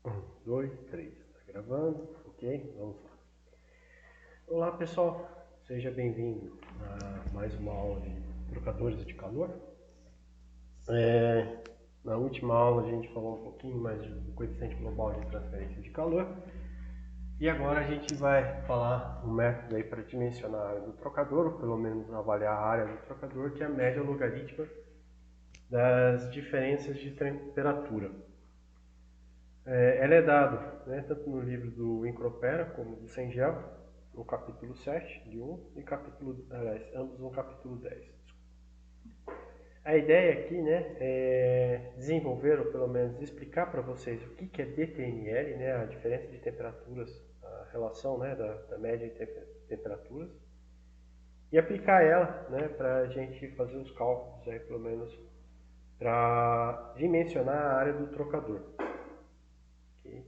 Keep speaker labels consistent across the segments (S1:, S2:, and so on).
S1: Um, dois, três. Tá gravando? Ok, vamos lá. Olá pessoal, seja bem-vindo a mais uma aula de trocadores de calor. Na última aula a gente falou um pouquinho mais do coeficiente global de transferência de calor. E agora a gente vai falar um método aí para dimensionar a área do trocador, ou pelo menos avaliar a área do trocador, que é a média logarítmica das diferenças de temperatura. Ela é dada, né, tanto no livro do Incropera como do Sengel, no capítulo 7 de 1 e ambos no capítulo 10. A ideia aqui, né, é desenvolver, ou pelo menos explicar para vocês o que é DTML, né, a diferença de temperaturas, a relação, né, da média de temperaturas, e aplicar ela, né, para a gente fazer os cálculos, aí, pelo menos, para dimensionar a área do trocador. Okay?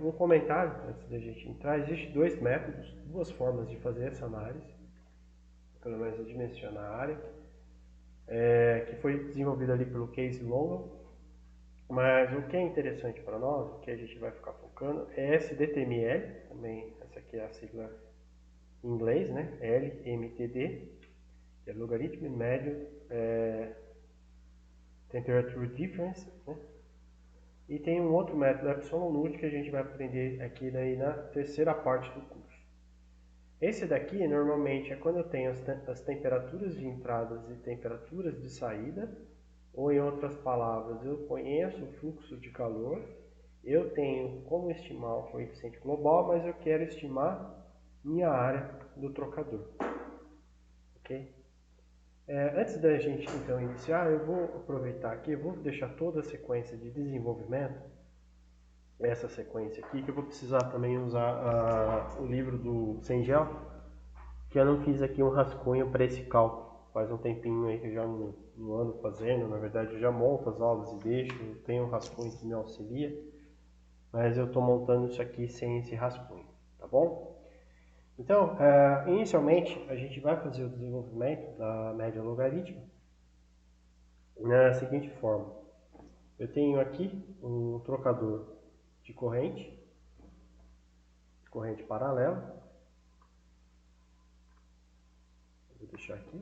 S1: Um comentário, antes da gente entrar, existem dois métodos, duas formas de fazer essa análise, pelo menos de dimensionar a área, que foi desenvolvido ali pelo Casey Longo, mas o que é interessante para nós, o que a gente vai ficar focando, é esse DTML, também essa aqui é a sigla em inglês, né, LMTD, que é Logarithm Medium Temperature Difference, né? E tem um outro método, Epsilon Nut, que a gente vai aprender aqui daí na terceira parte do curso. Esse daqui, normalmente, é quando eu tenho as temperaturas de entradas e temperaturas de saída, ou em outras palavras, eu conheço o fluxo de calor, eu tenho como estimar o coeficiente global, mas eu quero estimar minha área do trocador. Ok? Antes da gente, então, iniciar, eu vou aproveitar aqui, eu vou deixar toda a sequência de desenvolvimento, essa sequência aqui, que eu vou precisar também usar o livro do Sengel, que eu não fiz aqui um rascunho para esse cálculo. Faz um tempinho aí que eu já não ando fazendo, na verdade eu já monto as aulas e deixo, eu tenho um rascunho que me auxilia, mas eu estou montando isso aqui sem esse rascunho, tá bom? Então, inicialmente a gente vai fazer o desenvolvimento da média logarítmica na seguinte forma. Eu tenho aqui um trocador de corrente paralela. Vou deixar aqui.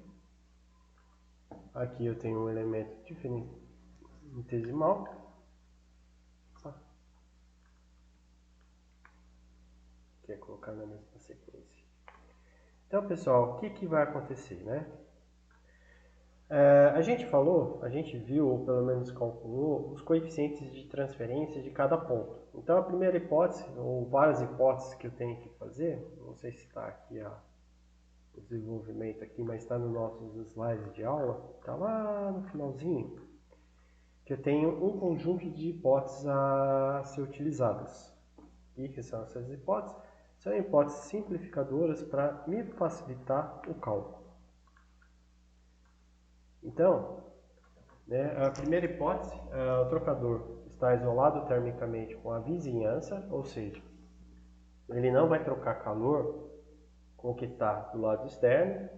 S1: Aqui eu tenho um elemento infinitesimal. Que é colocar na mesma sequência. Então, pessoal, o que vai acontecer, né? A gente viu, ou pelo menos calculou, os coeficientes de transferência de cada ponto. Então, a primeira hipótese, ou várias hipóteses que eu tenho que fazer, não sei se está aqui o desenvolvimento aqui, mas está nos nossos slides de aula, está lá no finalzinho, que eu tenho um conjunto de hipóteses a ser utilizadas. E que são essas hipóteses? São hipóteses simplificadoras para me facilitar o cálculo. Então, a primeira hipótese, o trocador está isolado termicamente com a vizinhança, ou seja, ele não vai trocar calor com o que está do lado externo,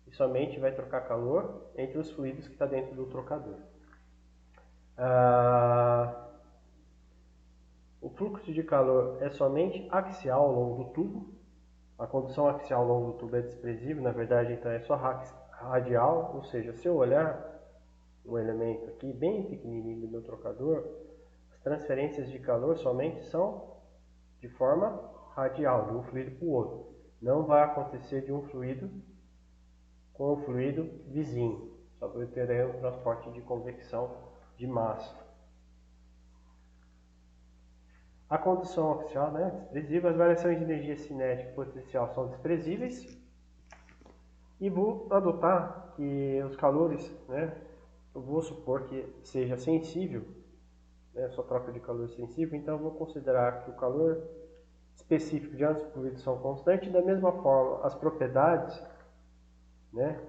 S1: e somente vai trocar calor entre os fluidos que está dentro do trocador. O fluxo de calor é somente axial ao longo do tubo. A condução axial ao longo do tubo é desprezível, na verdade, então é só radial, ou seja, se eu olhar um elemento aqui bem pequenininho do meu trocador, as transferências de calor somente são de forma radial, de um fluido para o outro. Não vai acontecer de um fluido com o fluido vizinho, só que eu terei um transporte de convecção de massa. A condução axial, né, desprezível, as variações de energia cinética e potencial são desprezíveis. E vou adotar que os calores, né, eu vou supor que seja sensível, né, sua troca de calor sensível, então eu vou considerar que o calor específico de ambos os fluidos são constantes, e da mesma forma as propriedades, né,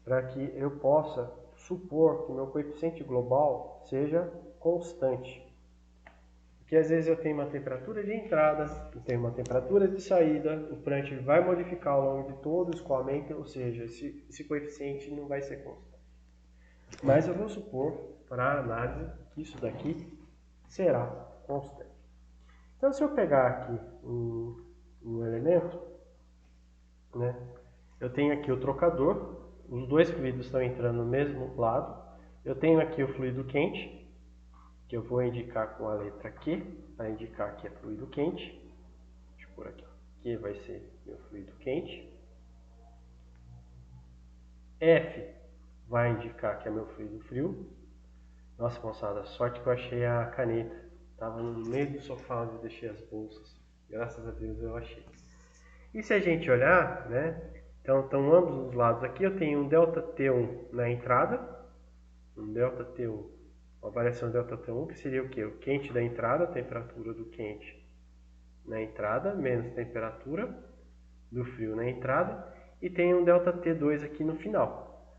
S1: para que eu possa supor que o meu coeficiente global seja constante. Porque às vezes eu tenho uma temperatura de entrada, eu tenho uma temperatura de saída, o Prandtl vai modificar ao longo de todo o escoamento, ou seja, esse coeficiente não vai ser constante. Mas eu vou supor para a análise que isso daqui será constante. Então, se eu pegar aqui um elemento, né, eu tenho aqui o trocador, os dois fluidos estão entrando no mesmo lado. Eu tenho aqui o fluido quente, que eu vou indicar com a letra Q, para indicar que é fluido quente. Deixa eu pôr aqui, Q vai ser meu fluido quente. F vai indicar que é meu fluido frio. Nossa, moçada, sorte que eu achei a caneta. Estava no meio do sofá onde eu deixei as bolsas. Graças a Deus eu achei. E se a gente olhar, né? Então, estão ambos os lados aqui. Eu tenho um ΔT1 na entrada. Um ΔT1, uma variação ΔT1, que seria o quê? O quente da entrada, a temperatura do quente na entrada, menos temperatura do frio na entrada. E tem um ΔT2 aqui no final.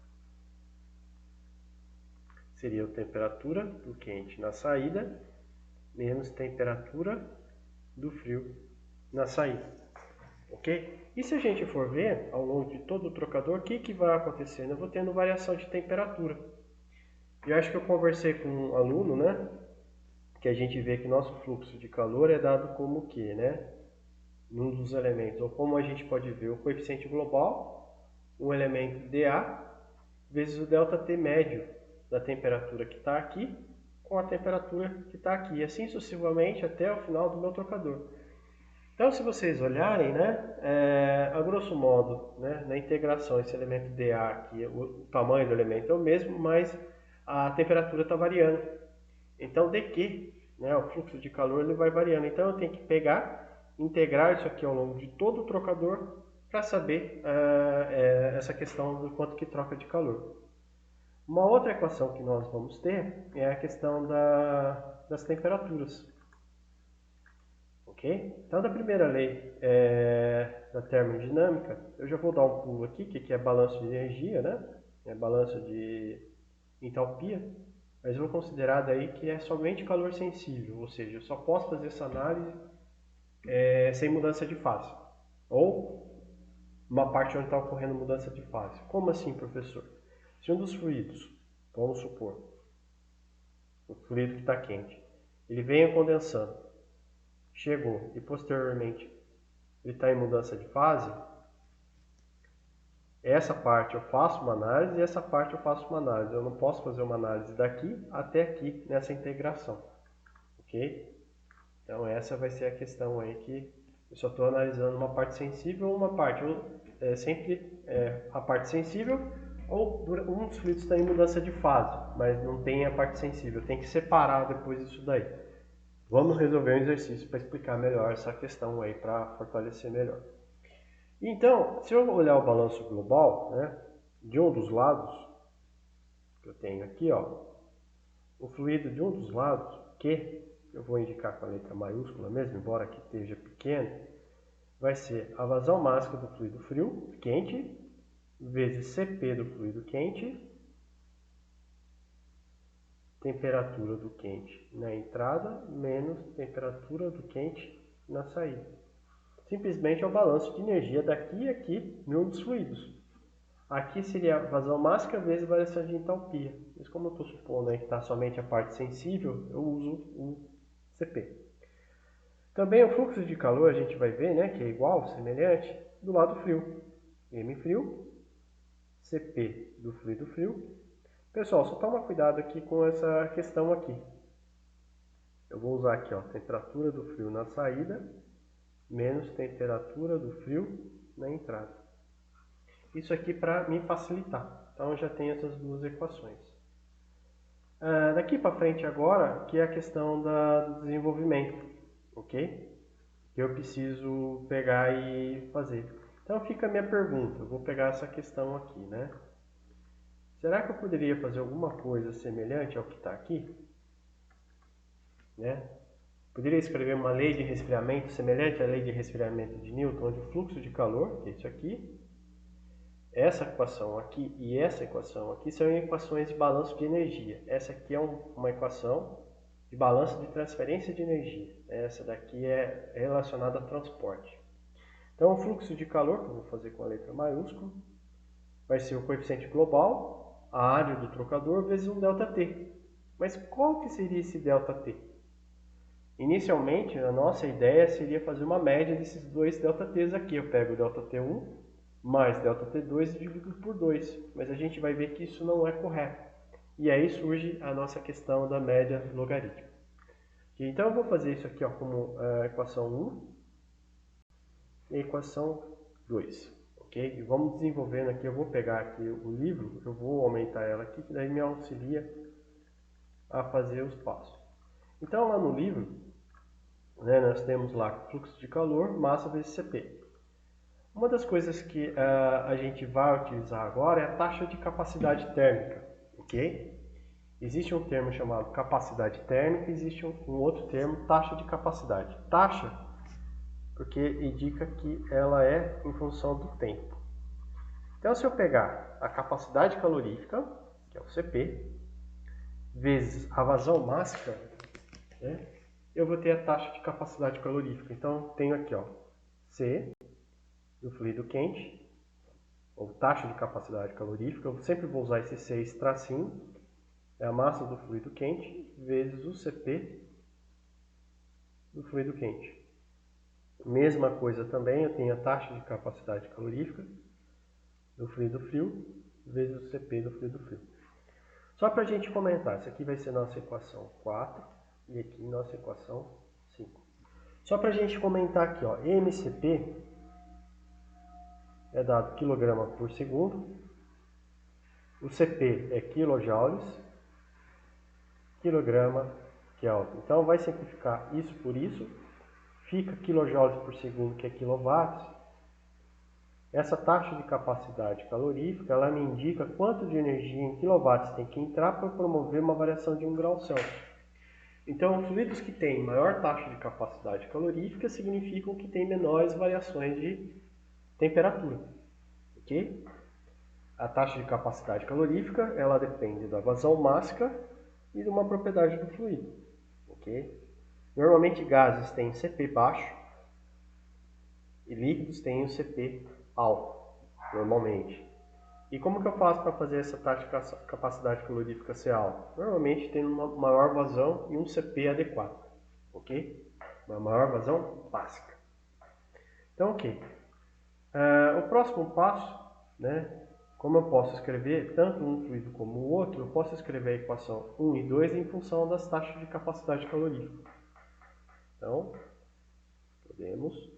S1: Seria a temperatura do quente na saída, menos temperatura do frio na saída. Ok? E se a gente for ver, ao longo de todo o trocador, o que vai acontecendo? Eu vou tendo variação de temperatura. Eu acho que eu conversei com um aluno, né? Que a gente vê que nosso fluxo de calor é dado como o quê, né? Num dos elementos, ou como a gente pode ver, o coeficiente global, o elemento dA, vezes o ΔT médio da temperatura que está aqui com a temperatura que está aqui, e assim sucessivamente até o final do meu trocador. Então, se vocês olharem, né, a grosso modo, né, na integração, esse elemento dA aqui, o tamanho do elemento é o mesmo, mas a temperatura está variando. Então, dQ, né, o fluxo de calor, ele vai variando. Então, eu tenho que pegar, integrar isso aqui ao longo de todo o trocador para saber essa questão do quanto que troca de calor. Uma outra equação que nós vamos ter é a questão das temperaturas. Ok? Então, da primeira lei da termodinâmica, eu já vou dar um pulo aqui, que é balanço de energia, né? É balanço de entalpia, mas eu vou considerar daí que é somente calor sensível, ou seja, eu só posso fazer essa análise sem mudança de fase, ou uma parte onde está ocorrendo mudança de fase. Como assim, professor? Se um dos fluidos, vamos supor, o fluido que está quente, ele venha condensando, chegou e posteriormente ele está em mudança de fase, essa parte eu faço uma análise e essa parte eu faço uma análise. Eu não posso fazer uma análise daqui até aqui nessa integração, ok? Então essa vai ser a questão aí que eu só estou analisando uma parte sensível ou uma parte, sempre a parte sensível, ou um dos fluidos está em mudança de fase, mas não tem a parte sensível, tem que separar depois disso daí. Vamos resolver um exercício para explicar melhor essa questão aí, para fortalecer melhor. Então, se eu olhar o balanço global, né, de um dos lados, que eu tenho aqui, ó, o fluido de um dos lados, que eu vou indicar com a letra maiúscula mesmo, embora aqui esteja pequeno, vai ser a vazão máxima do fluido frio, quente, vezes Cp do fluido quente, temperatura do quente na entrada, menos temperatura do quente na saída. Simplesmente é o balanço de energia daqui e aqui em um dos fluidos. Aqui seria a vazão máxima vezes variação de entalpia. Mas como eu estou supondo aí que está somente a parte sensível, eu uso o Cp. Também o fluxo de calor a gente vai ver, né, que é igual, semelhante, do lado frio. M frio, Cp do fluido frio. Pessoal, só toma cuidado aqui com essa questão aqui. Eu vou usar aqui, ó, temperatura do frio na saída, menos temperatura do frio na entrada. Isso aqui para me facilitar. Então, eu já tenho essas duas equações. Daqui para frente agora, que é a questão do desenvolvimento, ok? Que eu preciso pegar e fazer. Então, fica a minha pergunta. Eu vou pegar essa questão aqui, né? Será que eu poderia fazer alguma coisa semelhante ao que está aqui? Né? Poderia escrever uma lei de resfriamento semelhante à lei de resfriamento de Newton, onde o fluxo de calor, que é isso aqui, essa equação aqui e essa equação aqui são equações de balanço de energia. Essa aqui é uma equação de balanço de transferência de energia. Essa daqui é relacionada a transporte. Então, o fluxo de calor, que eu vou fazer com a letra maiúscula, vai ser o coeficiente global, a área do trocador, vezes um ΔT. Mas qual que seria esse ΔT? Inicialmente, a nossa ideia seria fazer uma média desses dois ΔTs aqui. Eu pego o ΔT1 mais ΔT2 e divido por 2. Mas a gente vai ver que isso não é correto. E aí surge a nossa questão da média logarítmica. Então eu vou fazer isso aqui ó, como equação 1 e equação 2. Okay? E vamos desenvolvendo aqui. Eu vou pegar aqui o livro, eu vou aumentar ela aqui, que daí me auxilia a fazer os passos. Então lá no livro, né, nós temos lá fluxo de calor, massa vezes Cp. Uma das coisas que a gente vai utilizar agora é a taxa de capacidade térmica. Ok? Existe um termo chamado capacidade térmica, existe um outro termo, taxa de capacidade. Taxa, porque indica que ela é em função do tempo. Então, se eu pegar a capacidade calorífica, que é o Cp, vezes a vazão máxima, né, eu vou ter a taxa de capacidade calorífica. Então, tenho aqui, ó, C do fluido quente, ou taxa de capacidade calorífica. Eu sempre vou usar esse C esse tracinho, é a massa do fluido quente, vezes o Cp do fluido quente. Mesma coisa também, eu tenho a taxa de capacidade calorífica do fluido frio, vezes o Cp do fluido frio. Só para a gente comentar, essa aqui vai ser nossa equação 4 e aqui nossa equação 5. Só para a gente comentar aqui, ó, MCP é dado quilograma por segundo, o Cp é quilojoules, quilograma Kelvin. Então vai simplificar isso por isso, fica quilojoules por segundo, que é quilowatts. Essa taxa de capacidade calorífica, ela me indica quanto de energia em quilowatts tem que entrar para promover uma variação de 1 grau Celsius. Então, fluidos que têm maior taxa de capacidade calorífica significam que têm menores variações de temperatura. Ok? A taxa de capacidade calorífica, ela depende da vazão máxima e de uma propriedade do fluido. Ok? Normalmente, gases têm Cp baixo e líquidos têm o Cp alto, normalmente. E como que eu faço para fazer essa taxa de capacidade calorífica ser alta? Normalmente tem uma maior vazão e um Cp adequado, ok? Uma maior vazão básica. Então, ok. O próximo passo, né? Como eu posso escrever tanto um fluido como o outro, eu posso escrever a equação 1 e 2 em função das taxas de capacidade calorífica. Então, podemos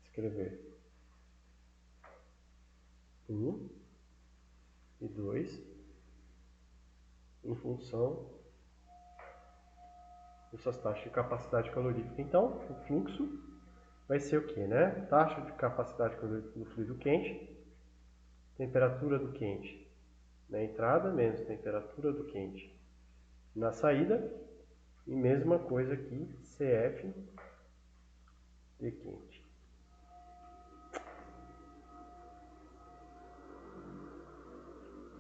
S1: escrever 1 e 2 em função dessas taxas de capacidade calorífica. Então, o fluxo vai ser o que, né? Taxa de capacidade calórica do fluido quente, temperatura do quente na entrada menos temperatura do quente na saída, e mesma coisa aqui, CF de quente.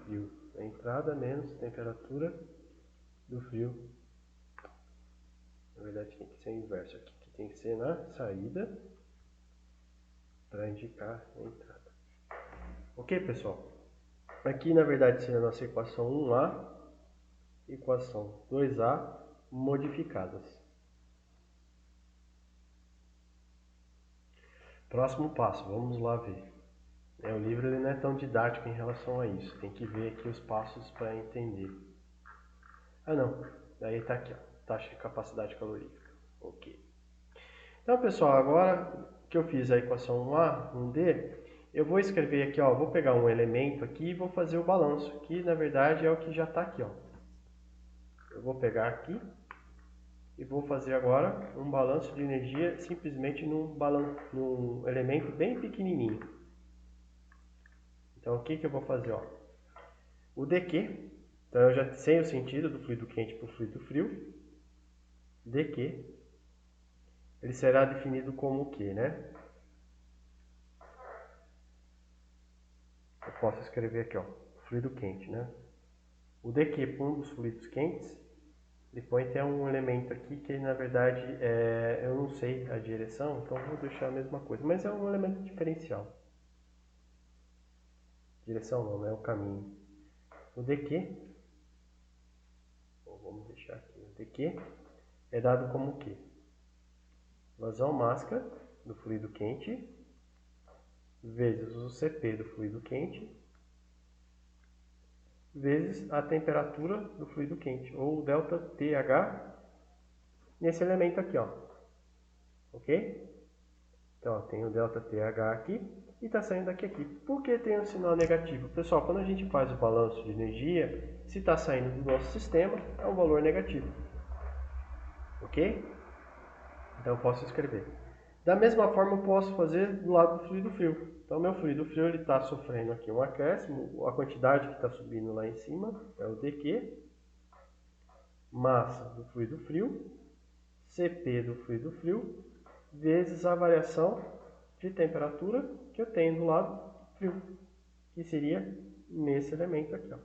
S1: Frio na entrada menos temperatura do frio. Na verdade tem que ser o inverso aqui, que tem que ser na saída para indicar a entrada. Ok, pessoal? Aqui na verdade seria a nossa equação 1A, equação 2A modificadas. Próximo passo, vamos lá ver. O livro ele não é tão didático em relação a isso, tem que ver aqui os passos para entender. Ah não, daí está aqui, ó, taxa de capacidade calorífica. Ok. Então pessoal, agora que eu fiz a equação 1A, 1D, eu vou escrever aqui, ó, vou pegar um elemento aqui e vou fazer o balanço, que na verdade é o que já está aqui, ó. Eu vou pegar aqui e vou fazer agora um balanço de energia simplesmente num elemento bem pequenininho. Então o que eu vou fazer? Ó? O dq, então eu já sei o sentido do fluido quente para o fluido frio. dq, ele será definido como o que, né? Eu posso escrever aqui, ó, fluido quente, né? O dq para um dos fluidos quentes, depois tem um elemento aqui que na verdade eu não sei a direção, então vou deixar a mesma coisa, mas é um elemento diferencial. Direção não, é o caminho. O dq vamos deixar aqui, o dQ é dado como o quê? Vazão máxima do fluido quente vezes o CP do fluido quente vezes a temperatura do fluido quente, ou delta TH, nesse elemento aqui, ó. Ok? Então, ó, tem o delta TH aqui e está saindo aqui. Por que tem um sinal negativo? Pessoal, quando a gente faz o balanço de energia, se está saindo do nosso sistema, é um valor negativo. Ok? Então, eu posso escrever. Da mesma forma, eu posso fazer do lado do fluido frio. Então, meu fluido frio está sofrendo aqui um acréscimo. A quantidade que está subindo lá em cima é o dQ. Massa do fluido frio, CP do fluido frio, vezes a variação de temperatura que eu tenho do lado frio, que seria nesse elemento aqui, ó.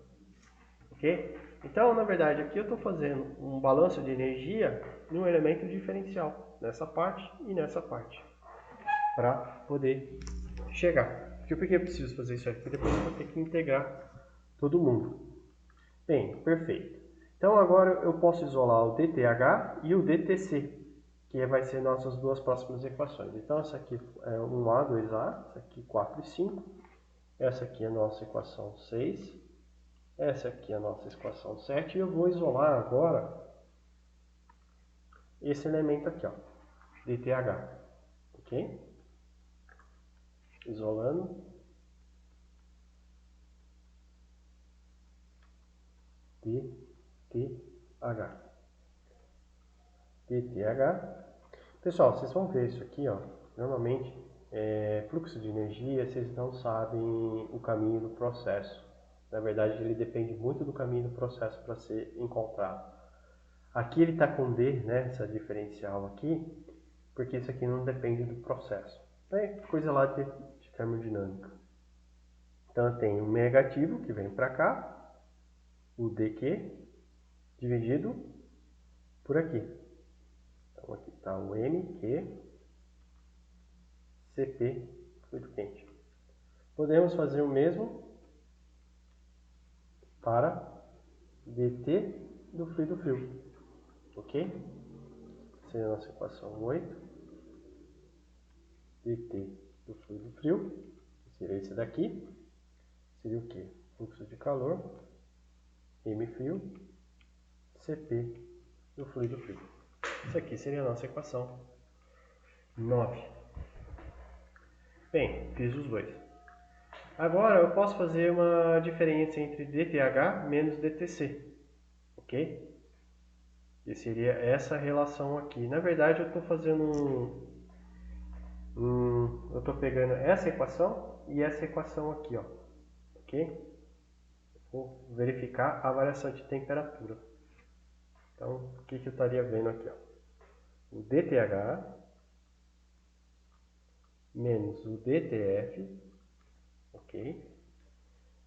S1: Ok? Então, na verdade, aqui eu estou fazendo um balanço de energia no elemento diferencial, nessa parte e nessa parte, para poder chegar. Por que eu preciso fazer isso aqui? Porque depois eu vou ter que integrar todo mundo. Bem, perfeito. Então, agora eu posso isolar o dTH e o dTc, que vai ser nossas duas próximas equações. Então, essa aqui é 1A, 2A, essa aqui 4 e 5. Essa aqui é a nossa equação 6. Essa aqui é a nossa equação 7. E eu vou isolar agora esse elemento aqui, ó, dTH. Ok? Isolando. dTH. dTH. Pessoal, vocês vão ver isso aqui, ó. Normalmente, fluxo de energia, vocês não sabem o caminho do processo. Na verdade, ele depende muito do caminho do processo para ser encontrado. Aqui ele está com D, né, essa diferencial aqui, porque isso aqui não depende do processo. É coisa lá de termodinâmica. Então, eu tenho um negativo que vem para cá, o dQ, dividido por aqui. Então, aqui está o MQ, CP, fluido quente. Podemos fazer o mesmo para dT do fluido frio. Ok? Essa é a nossa equação 8. dT do fluido frio, que seria esse daqui. Seria o quê? Fluxo de calor, M frio, CP do fluido frio. Isso aqui seria a nossa equação 9. Bem, fiz os dois. Agora eu posso fazer uma diferença entre dTH menos dTc. Ok? Que seria essa relação aqui. Na verdade, eu estou fazendo eu estou pegando essa equação e essa equação aqui, ó. Ok? Vou verificar a variação de temperatura. Então, o que eu estaria vendo aqui, ó? O dTH menos o dTf, ok?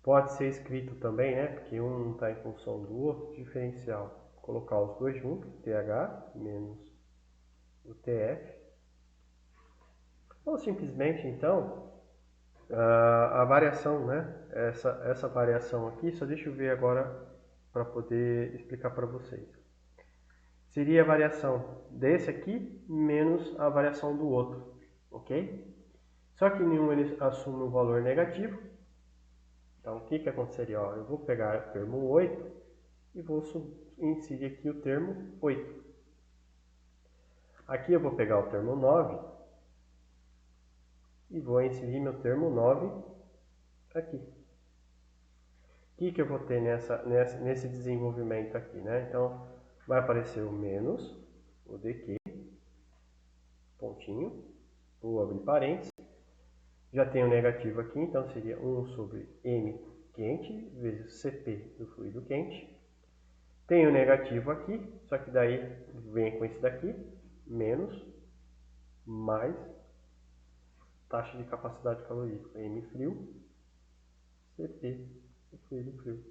S1: Pode ser escrito também, né? Porque um está em função do outro, diferencial. Colocar os dois juntos, TH menos o TF. Ou simplesmente, então, a variação, né? Essa variação aqui, só deixa eu ver agora para poder explicar para vocês. Seria a variação desse aqui menos a variação do outro, ok? Só que nenhum ele assume um valor negativo. Então, o que aconteceria? Ó, eu vou pegar o termo 8 e vou inserir aqui o termo 8. Aqui eu vou pegar o termo 9 e vou inserir meu termo 9 aqui. O que eu vou ter nesse desenvolvimento aqui, né? Então, vai aparecer o menos, o dQ, pontinho, vou abrir parênteses. Já tenho negativo aqui, então seria 1 sobre M quente vezes CP do fluido quente. Tenho negativo aqui, só que daí vem com esse daqui, menos, mais taxa de capacidade calorífica, M frio, CP do fluido frio.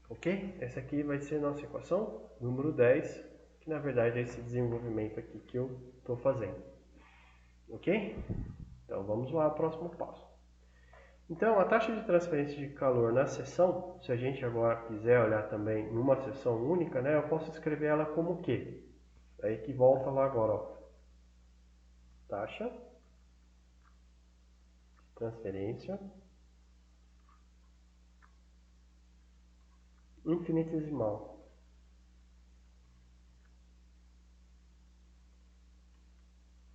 S1: Ok? Essa aqui vai ser nossa equação número 10, que na verdade é esse desenvolvimento aqui que eu estou fazendo. Ok? Então vamos lá ao próximo passo. Então, a taxa de transferência de calor na seção, se a gente agora quiser olhar também numa seção única, né, eu posso escrever ela como o quê? Aí que volta lá agora, ó. Taxa de transferência infinitesimal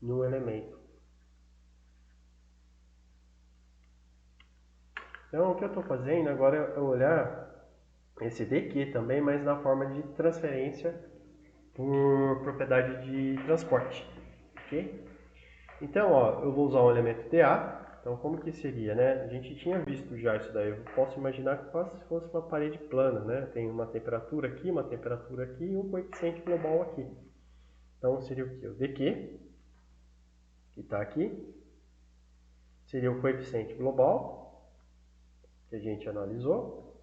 S1: no elemento. Então, o que eu estou fazendo agora é olhar esse daqui também, mas na forma de transferência por propriedade de transporte, ok? Então, ó, eu vou usar o elemento dA. Então, como que seria, né? A gente tinha visto já isso daí. Eu posso imaginar que quase se fosse uma parede plana, né? Tem uma temperatura aqui e um coeficiente global aqui. Então, seria o quê? O dQ, que está aqui, seria o coeficiente global, que a gente analisou,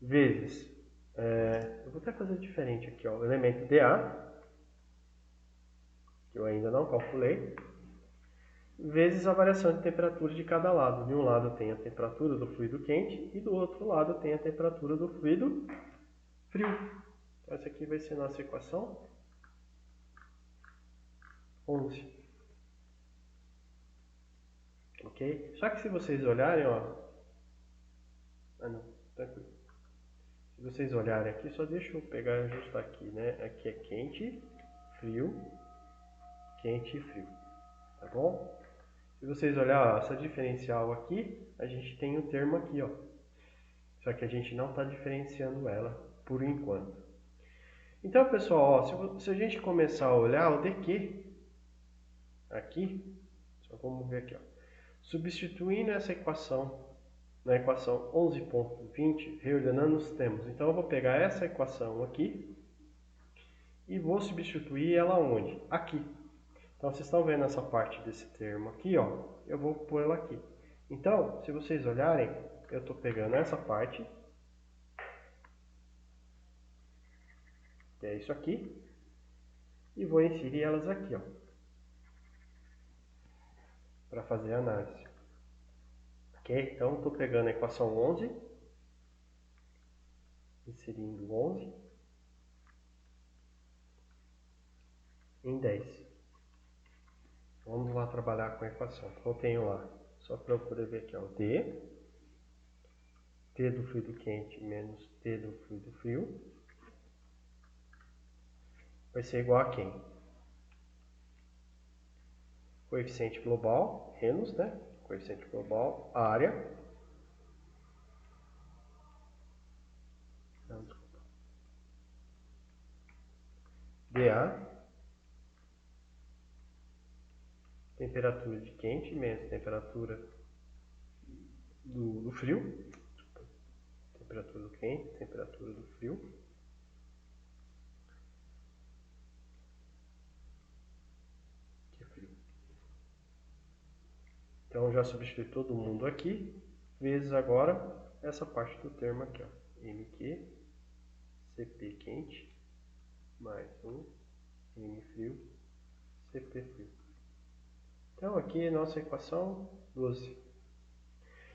S1: vezes, eu vou até fazer diferente aqui, ó, o elemento dA, que eu ainda não calculei, vezes a variação de temperatura de cada lado. De um lado tem a temperatura do fluido quente e do outro lado tem a temperatura do fluido frio. Então, essa aqui vai ser nossa equação 11. Ok? Só que se vocês olharem, ó... Ah, não. Tranquilo. Se vocês olharem aqui, só deixa eu pegar e ajustar aqui, né? Aqui é quente, frio e frio. Tá bom? Se vocês olharem, ó, essa diferencial aqui, a gente tem o termo aqui, ó. Só que a gente não está diferenciando ela por enquanto. Então, pessoal, ó, se a gente começar a olhar o dQ aqui, só vamos ver aqui, ó, substituindo essa equação na equação 11.20, reordenando os termos. Então, eu vou pegar essa equação aqui e vou substituir ela onde? Aqui. Então, vocês estão vendo essa parte desse termo aqui, ó, eu vou pôr ela aqui. Então, se vocês olharem, eu estou pegando essa parte, que é isso aqui, e vou inserir elas aqui, ó, para fazer a análise. Ok? Então, estou pegando a equação 11, inserindo 11 em 10. Vamos lá trabalhar com a equação. Então, eu tenho lá, só para eu poder ver aqui, ó, T do fluido quente menos T do fluido frio, vai ser igual a quem? Coeficiente global, menos, né? Coeficiente global, área. Não, desculpa. dA, temperatura de quente menos temperatura do frio. Desculpa. Temperatura do quente, temperatura do frio. Que é frio. Então, já substitui todo mundo aqui, vezes agora essa parte do termo aqui, ó. MQ, CP quente, mais um, M frio, CP frio. Então, aqui é nossa equação 12.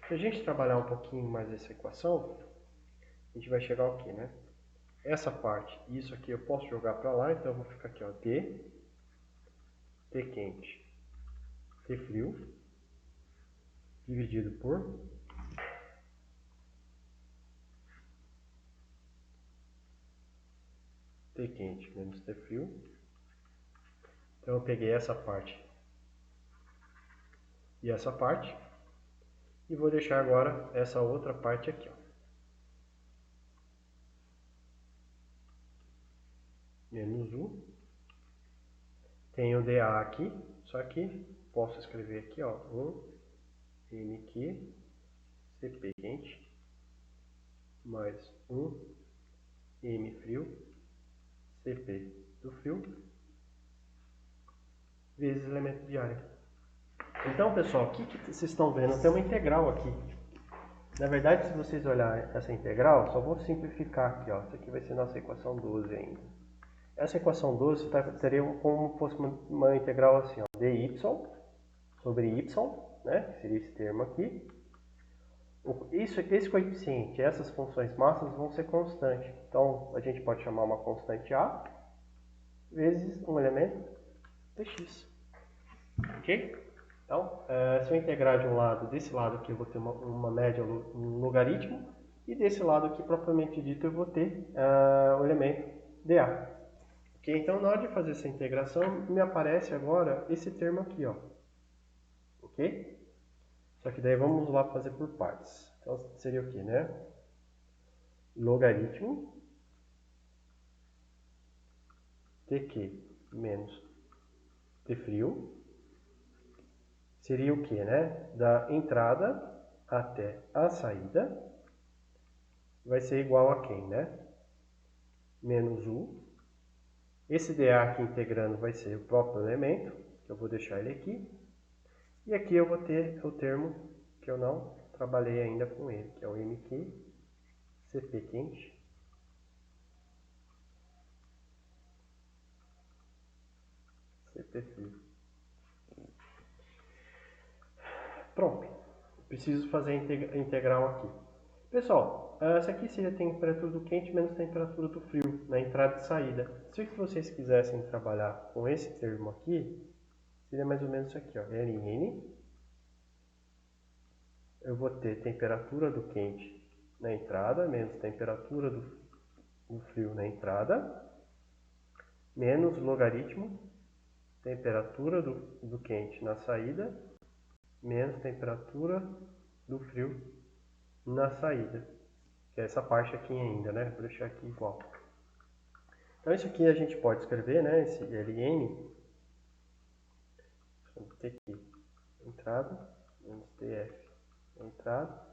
S1: Se a gente trabalhar um pouquinho mais essa equação, a gente vai chegar ao quê, né? Essa parte, isso aqui eu posso jogar para lá, então eu vou ficar aqui, ó, T quente, T frio, dividido por T quente menos T frio. Então eu peguei essa parte e essa parte, e vou deixar agora essa outra parte aqui, ó. Menos U. Tenho dA aqui, só que posso escrever aqui, ó, 1 CP quente mais 1 frio CP do frio vezes elemento de área. Então, pessoal, o que vocês estão vendo? Tem uma integral aqui. Na verdade, se vocês olharem essa integral, só vou simplificar aqui, ó. Isso aqui vai ser nossa equação 12 ainda. Essa equação 12 teria como fosse uma integral assim, ó, dy sobre y, né? Que seria esse termo aqui. Esse coeficiente, essas funções massas vão ser constantes. Então, a gente pode chamar uma constante A vezes um elemento dx. Ok? Então, se eu integrar de um lado, desse lado aqui eu vou ter uma média, um logaritmo, e desse lado aqui, propriamente dito, eu vou ter o elemento dA. Ok? Então, na hora de fazer essa integração, me aparece agora esse termo aqui, ó. Ok? Só que daí vamos lá fazer por partes. Então, seria o que, né? Logaritmo tq menos t frio seria o que, né? Da entrada até a saída vai ser igual a quem, né? Menos u. Esse dA aqui integrando vai ser o próprio elemento, que eu vou deixar ele aqui. E aqui eu vou ter o termo que eu não trabalhei ainda com ele, que é o mq Cp quente Cp frio. Pronto. Preciso fazer a integral aqui. Pessoal, essa aqui seria a temperatura do quente menos a temperatura do frio, na entrada e saída. Se vocês quisessem trabalhar com esse termo aqui, seria mais ou menos isso aqui, ó, Ln. Eu vou ter temperatura do quente na entrada, menos temperatura do frio na entrada, menos logaritmo, temperatura do quente na saída, menos temperatura do frio na saída. Que é essa parte aqui ainda, né? Vou deixar aqui igual. Então, isso aqui a gente pode escrever, né? Esse Ln, T aqui, entrada, menos Tf, entrada,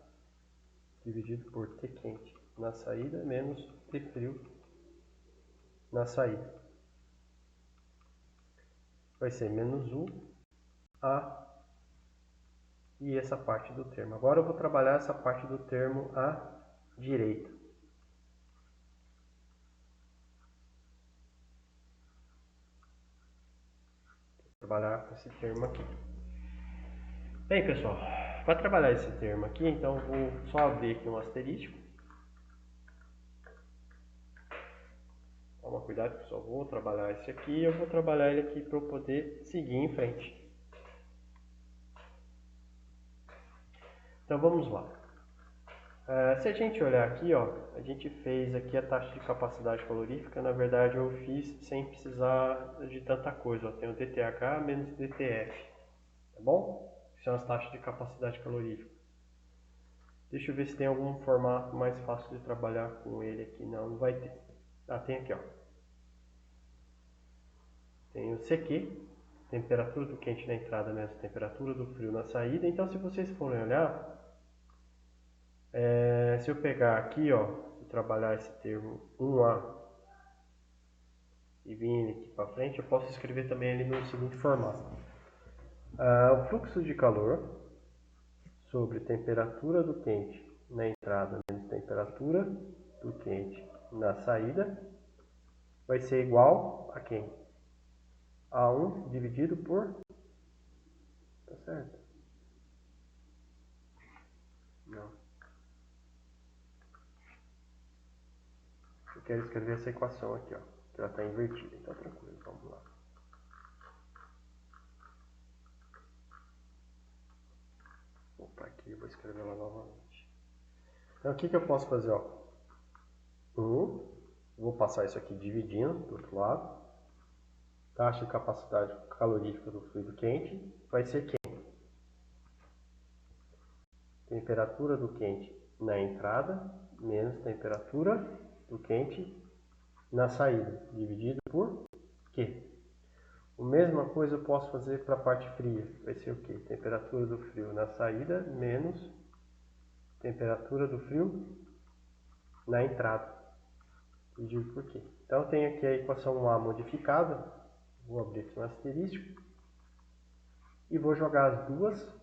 S1: dividido por T quente na saída, menos T frio na saída. Vai ser menos U, A e essa parte do termo. Agora eu vou trabalhar essa parte do termo à direita. Vou trabalhar com esse termo aqui. Bem, pessoal, para trabalhar esse termo aqui, então eu vou só abrir aqui um asterisco. Toma cuidado que eu só vou trabalhar esse aqui e eu vou trabalhar ele aqui para eu poder seguir em frente. Então vamos lá. Se a gente olhar aqui, ó, a gente fez aqui a taxa de capacidade calorífica. Na verdade eu fiz sem precisar de tanta coisa. Ó. Tem o dTH menos dTF, tá bom? Que são as taxas de capacidade calorífica. Deixa eu ver se tem algum formato mais fácil de trabalhar com ele aqui. Não, não vai ter. Ah, tem aqui, ó. Tem o CQ, temperatura do quente na entrada menos temperatura do frio na saída. Então, se vocês forem olhar, se eu pegar aqui, ó, e trabalhar esse termo 1A e vir aqui para frente, eu posso escrever também ele no seguinte formato. O fluxo de calor sobre temperatura do quente na entrada menos temperatura do quente na saída vai ser igual a quem? A 1 dividido por... Tá certo? Não. Eu quero escrever essa equação aqui, ó. Que ela está invertida, então tranquilo, vamos lá. Vou para aqui e vou escrever ela novamente. Então o que eu posso fazer, ó? Vou passar isso aqui dividindo do outro lado. Taxa de capacidade calorífica do fluido quente vai ser quem? Temperatura do quente na entrada menos temperatura do quente na saída, dividido por Q. A mesma coisa eu posso fazer para a parte fria. Vai ser o quê? Temperatura do frio na saída menos temperatura do frio na entrada, dividido por Q. Então eu tenho aqui a equação A modificada. Vou abrir aqui um asterisco. E vou jogar as duas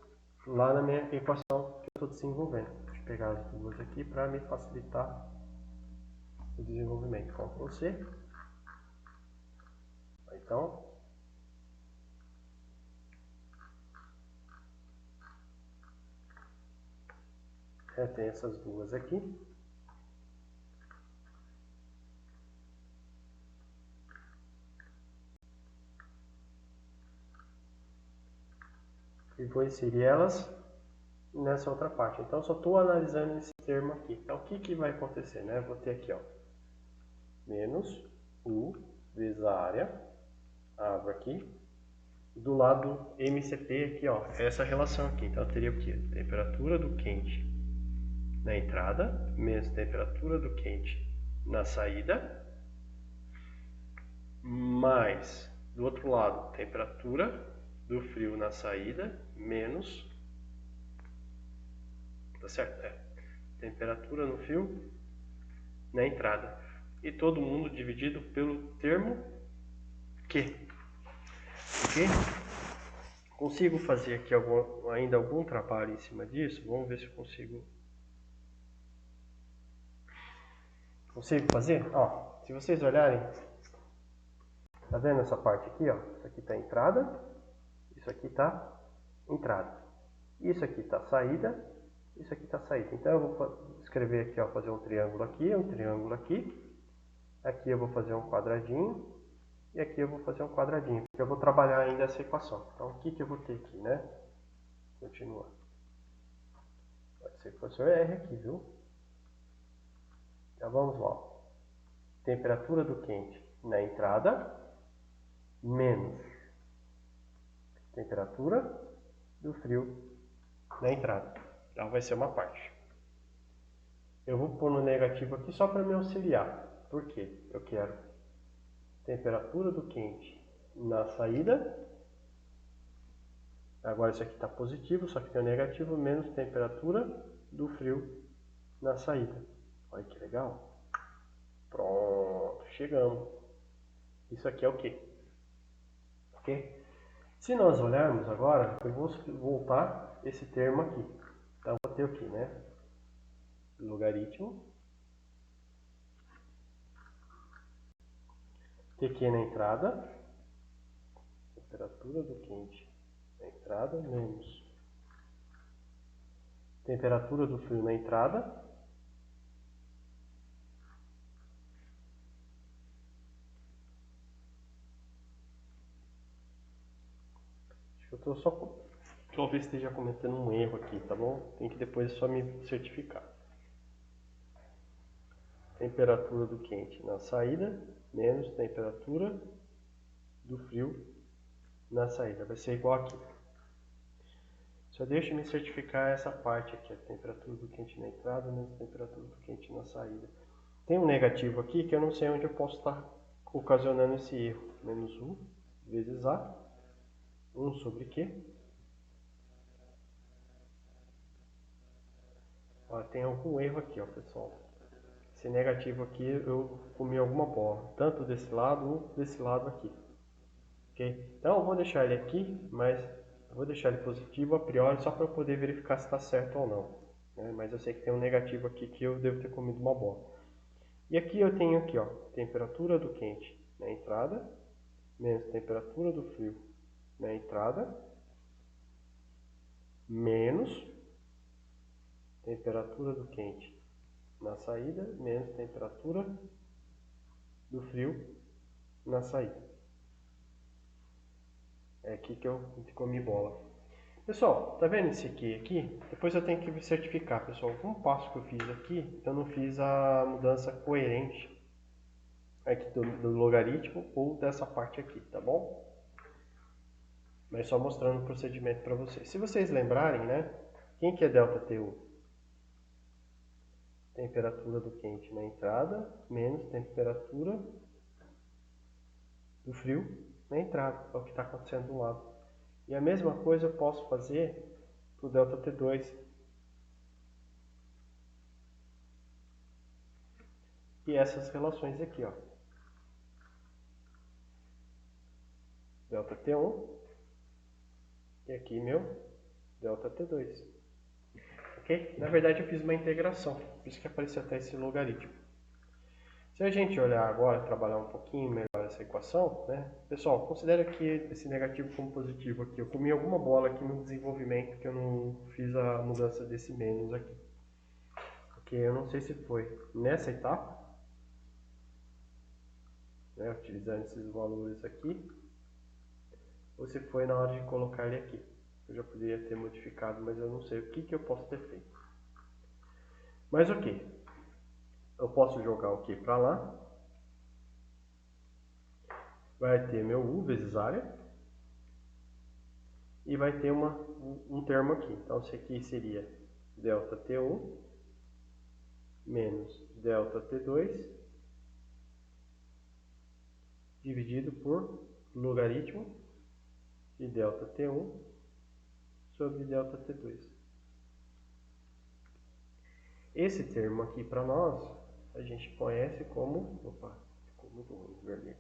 S1: lá na minha equação que eu estou desenvolvendo. Deixa eu pegar as duas aqui para me facilitar o desenvolvimento. Ctrl C. Então, Tem essas duas aqui. E vou inserir elas nessa outra parte. Então, só estou analisando esse termo aqui. Então, o que vai acontecer, né? Vou ter aqui, ó, menos U vezes a área, abro aqui, do lado MCP aqui, ó, essa relação aqui. Então, eu teria o que? Temperatura do quente na entrada, menos temperatura do quente na saída, mais, do outro lado, temperatura do frio na saída, menos, tá certo? Temperatura no frio na entrada. E todo mundo dividido pelo termo Q. Ok? Consigo fazer aqui ainda algum trabalho em cima disso? Vamos ver se eu consigo. Consigo fazer? Ó, se vocês olharem, tá vendo essa parte aqui, ó? Isso aqui tá entrada, isso aqui tá entrada. Isso aqui tá saída, isso aqui tá saída. Então eu vou escrever aqui, ó, fazer um triângulo aqui, um triângulo aqui. Aqui eu vou fazer um quadradinho. E aqui eu vou fazer um quadradinho, porque eu vou trabalhar ainda essa equação. Então, o que eu vou ter aqui, né? Continua. Pode ser que o professor erre aqui, viu? Então, vamos lá. Temperatura do quente na entrada, menos temperatura do frio na entrada. Então, vai ser uma parte. Eu vou pôr no negativo aqui só para me auxiliar. Por quê? Eu quero temperatura do quente na saída. Agora isso aqui está positivo, só que tem o negativo, menos temperatura do frio na saída. Olha que legal. Pronto, chegamos. Isso aqui é o quê? Ok? Se nós olharmos agora, eu vou voltar esse termo aqui. Então, vou ter o quê, né? Logaritmo. TQ na entrada. Temperatura do quente na entrada, menos temperatura do frio na entrada. Acho que eu estou só... Talvez esteja cometendo um erro aqui, tá bom? Tem que depois só me certificar. Temperatura do quente na saída, menos temperatura do frio na saída. Vai ser igual aqui. Só deixa eu me certificar essa parte aqui. A temperatura do quente na entrada, menos temperatura do quente na saída. Tem um negativo aqui que eu não sei onde eu posso estar ocasionando esse erro. Menos 1 vezes A. 1 sobre Q. Ó, tem algum erro aqui, ó, pessoal. Esse negativo aqui eu comi alguma bola. Tanto desse lado ou desse lado aqui. Ok? Então eu vou deixar ele aqui, mas eu vou deixar ele positivo a priori só para eu poder verificar se está certo ou não. Né? Mas eu sei que tem um negativo aqui que eu devo ter comido uma bola. E aqui eu tenho aqui, ó, temperatura do quente na entrada, menos temperatura do frio na entrada, menos temperatura do quente na saída, menos temperatura do frio na saída. É aqui que eu comi bola. Pessoal, tá vendo esse aqui? Depois eu tenho que certificar, pessoal. Um passo que eu fiz aqui, eu não fiz a mudança coerente aqui do logaritmo ou dessa parte aqui, tá bom? Mas só mostrando o procedimento para vocês. Se vocês lembrarem, né? Quem que é ΔTU? Temperatura do quente na entrada, menos temperatura do frio na entrada. É o que está acontecendo do lado. E a mesma coisa eu posso fazer para o ΔT2. E essas relações aqui, ó. ΔT1 e aqui meu ΔT2. Ok? Na verdade eu fiz uma integração, por isso que apareceu até esse logaritmo. Se a gente olhar agora, trabalhar um pouquinho melhor essa equação, né? Pessoal, considera que esse negativo como positivo aqui. Eu comi alguma bola aqui no desenvolvimento que eu não fiz a mudança desse menos aqui. porque eu não sei se foi nessa etapa, né, utilizando esses valores aqui, ou se foi na hora de colocar ele aqui. Eu já poderia ter modificado, mas eu não sei o que eu posso ter feito. Mas ok, eu posso jogar o que para lá, vai ter meu U vezes área, e vai ter um termo aqui. Então isso aqui seria delta T1 menos delta T2 dividido por logaritmo de delta T1 sobre delta T2. Esse termo aqui para nós, a gente conhece como, opa, ficou muito ruim vermelho,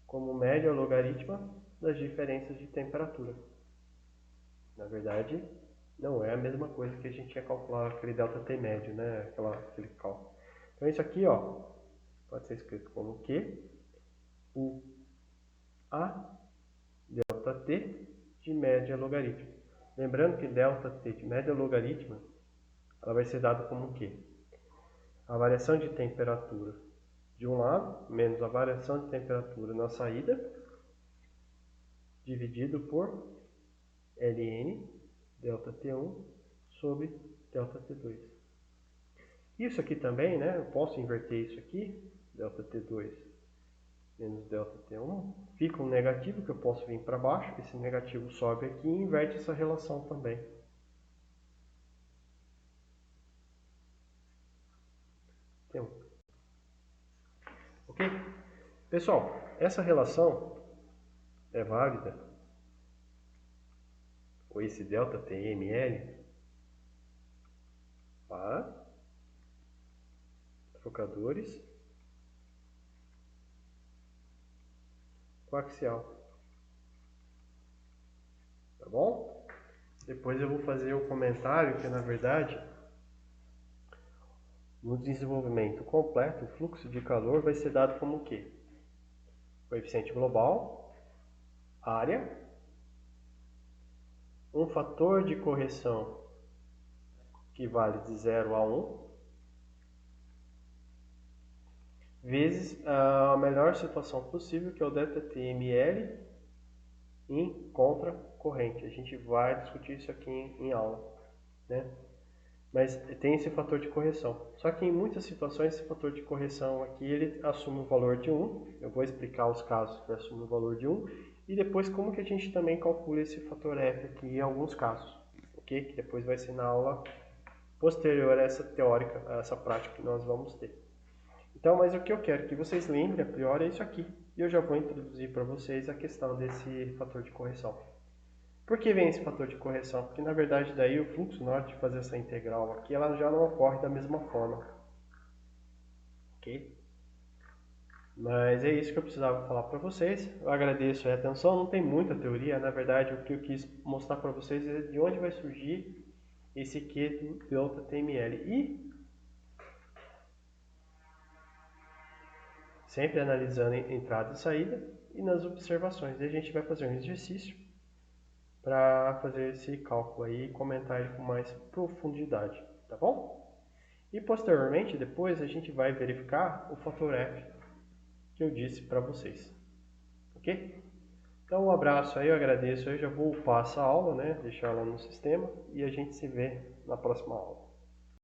S1: como média logarítmica das diferenças de temperatura. Na verdade, não é a mesma coisa que a gente ia calcular aquele delta T médio, né? Aquele cálculo. Então isso aqui, ó, pode ser escrito como Q, U, A, delta T de média logarítmica. Lembrando que delta T de média logarítmica, ela vai ser dada como Q? A variação de temperatura de um lado, menos a variação de temperatura na saída, dividido por Ln, delta T1, sobre delta T2. Isso aqui também, né, eu posso inverter isso aqui, delta T2 menos delta T1, fica um negativo que eu posso vir para baixo, esse negativo sobe aqui e inverte essa relação também. T1. Ok? Pessoal, essa relação é válida, ou esse delta TML, para trocadores coaxial. Tá bom? Depois eu vou fazer um comentário que, na verdade, no desenvolvimento completo, o fluxo de calor vai ser dado como o quê? Coeficiente global, área, um fator de correção que vale de 0 a 1, vezes a melhor situação possível, que é o ΔTML em contracorrente. A gente vai discutir isso aqui em aula, né? Mas tem esse fator de correção. Só que em muitas situações esse fator de correção aqui ele assume o valor de 1. Eu vou explicar os casos que assume o valor de 1 e depois como que a gente também calcula esse fator F aqui em alguns casos, ok? Que depois vai ser na aula posterior a essa teórica, a essa prática que nós vamos ter. Então, mas o que eu quero que vocês lembrem a priori é isso aqui. E eu já vou introduzir para vocês a questão desse fator de correção. Por que vem esse fator de correção? Porque na verdade daí o fluxo, na hora de fazer essa integral aqui, ela já não ocorre da mesma forma. Ok? Mas é isso que eu precisava falar para vocês. Eu agradeço a atenção. Não tem muita teoria, na verdade o que eu quis mostrar para vocês é de onde vai surgir esse Q do delta TML. E sempre analisando entrada e saída e nas observações. E a gente vai fazer um exercício para fazer esse cálculo aí e comentar ele com mais profundidade, tá bom? E posteriormente, depois, a gente vai verificar o fator F que eu disse para vocês, ok? Então, um abraço aí, eu agradeço, eu já vou upar essa aula, né? Deixar ela no sistema e a gente se vê na próxima aula.